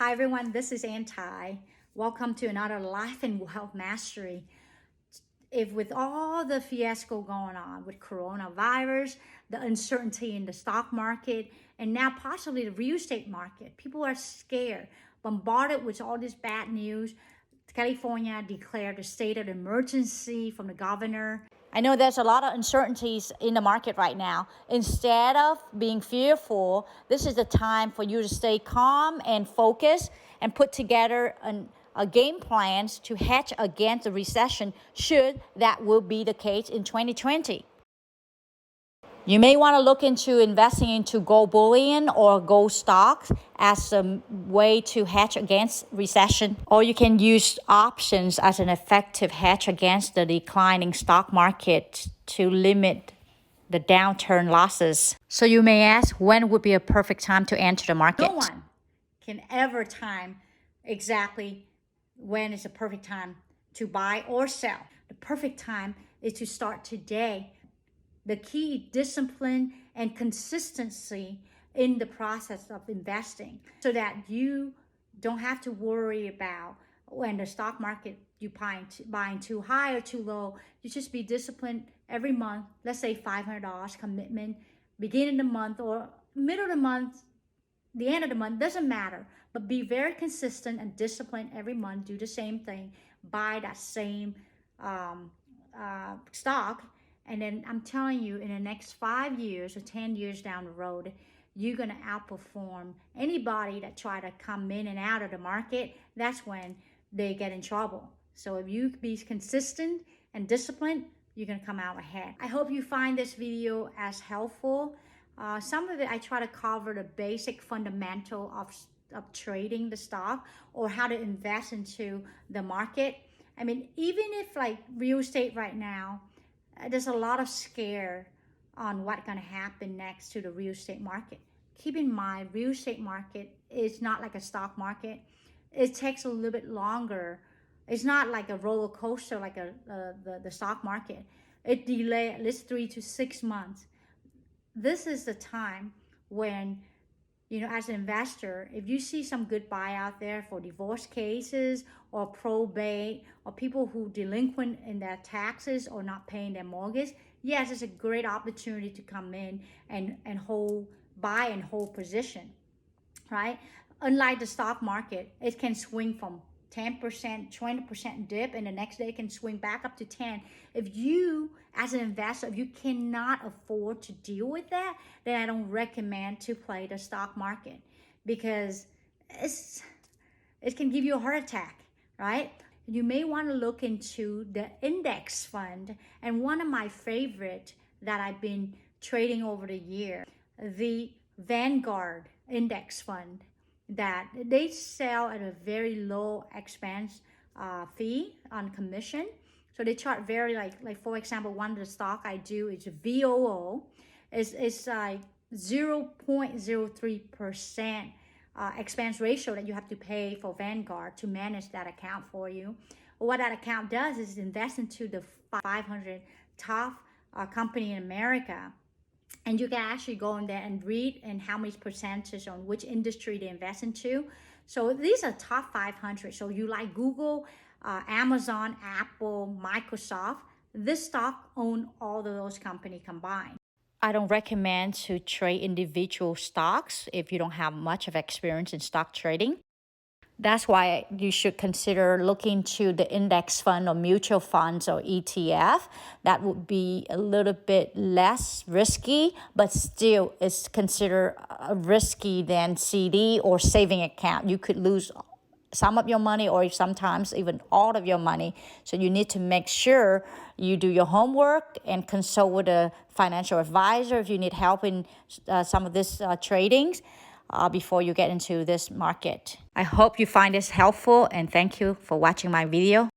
Hi everyone, this is Anti. Welcome to another Life and Wealth Mastery. If with all the fiasco going on with coronavirus, the uncertainty in the stock market, and now possibly the real estate market, people are scared, bombarded with all this bad news. California declared a state of emergency from the governor. I know there's a lot of uncertainties in the market right now. Instead of being fearful, this is the time for you to stay calm and focused and put together a game plans to hedge against the recession should that will be the case in 2020. You may want to look into investing into gold bullion or gold stocks as a way to hedge against recession, or you can use options as an effective hedge against the declining stock market to limit the downturn losses. So you may ask, when would be a perfect time to enter the market? No one can ever time exactly when is the perfect time to buy or sell. The perfect time is to start today. The key, discipline and consistency in the process of investing so that you don't have to worry about when the stock market you buying too high or too low. You just be disciplined every month. Let's say $500 commitment, beginning of the month or middle of the month, the end of the month, doesn't matter. But be very consistent and disciplined every month. Do the same thing. Buy that same stock. And then I'm telling you, in the next 5 years or 10 years down the road, you're going to outperform anybody that try to come in and out of the market. That's when they get in trouble. So if you be consistent and disciplined, you're going to come out ahead. I hope you find this video as helpful. Some of it I try to cover the basic fundamental of trading the stock or how to invest into the market. I mean, even if like real estate right now, there's a lot of scare on what's going to happen next to the real estate market. Keep in mind, real estate market is not like a stock market. It takes a little bit longer. It's not like a roller coaster like the stock market. It delays at least 3 to 6 months. This is the time when, you know, as an investor, if you see some good buy out there for divorce cases or probate or people who delinquent in their taxes or not paying their mortgage, yes, it's a great opportunity to come in and buy and hold position, right? Unlike the stock market, it can swing from 10%, 20% dip, and the next day it can swing back up to 10. If you, as an investor, if you cannot afford to deal with that, then I don't recommend to play the stock market because it can give you a heart attack, right? You may want to look into the index fund, and one of my favorite that I've been trading over the year, the Vanguard index fund, that they sell at a very low expense fee on commission. So they charge very like for example, one of the stock I do is VOO. It's like 0.03% expense ratio that you have to pay for Vanguard to manage that account for you. What that account does is invest into the 500 top company in America. And you can actually go in there and read and how much percentage on which industry they invest into. So these are top 500. So you like Google, Amazon, Apple, Microsoft. This stock own all of those companies combined. I don't recommend to trade individual stocks if you don't have much of experience in stock trading. That's why you should consider looking to the index fund or mutual funds or ETF. That would be a little bit less risky, but still is considered risky than CD or saving account. You could lose some of your money or sometimes even all of your money. So you need to make sure you do your homework and consult with a financial advisor if you need help in some of this tradings. Before you get into this market. I hope you find this helpful and thank you for watching my video.